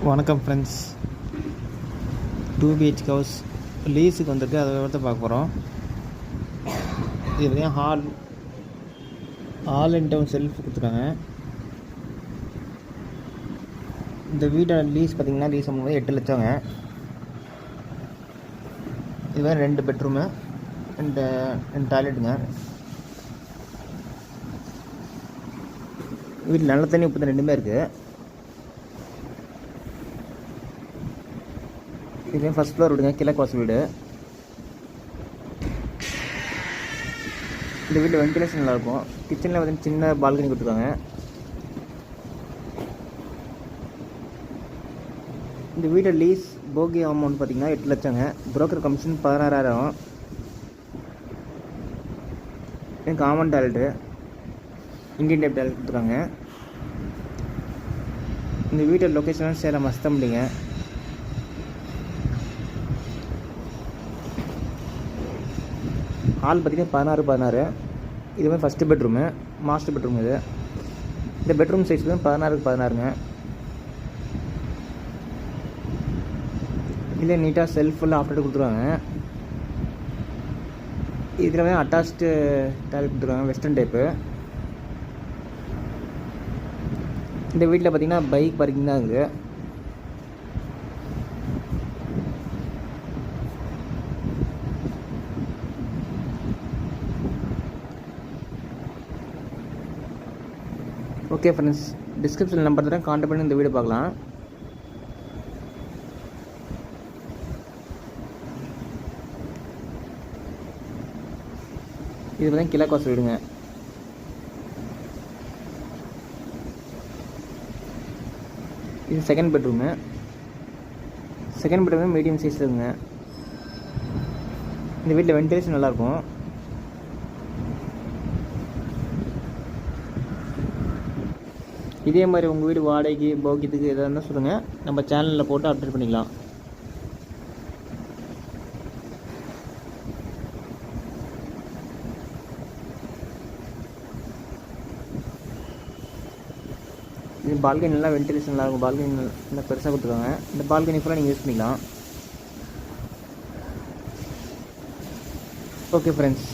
வணக்கம் friends. 2 BHK house லீஸுக்கு வந்திருக்கு. அதை விவரத்தை பார்க்க போகிறோம். இது பார்த்திங்கன்னா ஆல் இன் டவுன் செல்ஃப் கொடுத்துருக்காங்க. இந்த வீட்டோட லீஸ் பார்த்திங்கன்னா லீஸ் அமௌண்ட் 8 லட்சங்க. இது வேறு 2 பெட்ரூமு, 2 டாய்லெட்டுங்க. வீட்டில் நல்ல தண்ணி உப்பு தண்ணி 2மே இருக்குது. இது ஃபஸ்ட் ஃப்ளோர் வீடுங்க, கிழக்கு வாசல் வீடு. இந்த வீட்டில் வென்டிலேஷன் நல்லாயிருக்கும். கிச்சனில் வந்து சின்ன பால்கனி கொடுத்துருக்காங்க. இந்த வீட்டை லீஸ் போகி அமௌண்ட் பார்த்திங்கன்னா 8 லட்சங்க. Broker commission 16,000. Common toilet, Indian type toilet கொடுத்துருக்காங்க. இந்த வீட்டோட லொக்கேஷன் சேலம் மஸ்தம்பட்டிங்க. ஹால் பார்த்திங்கன்னா 16 இதுவே ஃபஸ்ட்டு பெட்ரூமு, மாஸ்டர் பெட்ரூம். இந்த பெட்ரூம் சைஸ் வந்து 16 இதில் நீட்டாக செல்ஃபுல்லாக ஆஃப்டர் கொடுத்துருவாங்க. இதில் வந்து அட்டாச்டு டாய்லெட் கொடுத்துருவாங்க, வெஸ்டர்ன் டைப்பு. இந்த வீட்டில் பார்த்திங்கன்னா பைக் பார்க்கிங் தான் இருக்குது. ஓகே ஃப்ரெண்ட்ஸ், டிஸ்கிரிப்ஷனில் நம்பர் தரேன், கான்டாக்ட் பண்ணி இந்த வீடியோ பார்க்கலாம். இது வந்து கிழக்கு வாசல் வீடுங்க. இது second bedroom. Second bedroom medium size இருக்குங்க. இந்த வீட்டில் வென்டிலேஷன் நல்லாயிருக்கும். இதே மாதிரி உங்கள் வீடு வாடகைக்கு போக்கியத்துக்கு எதாக இருந்தால் சொல்லுங்கள், நம்ம சேனலில் போட்டு அப்டேட் பண்ணிக்கலாம். இது பால்கனி நல்லா வென்டிலேஷன் நல்லாயிருக்கும். பால்கனி நல்லா பெருசாக கொடுத்துருக்காங்க. இந்த பால்கனி ஃபுல்லாக நீங்கள் யூஸ் பண்ணிக்கலாம். Okay friends.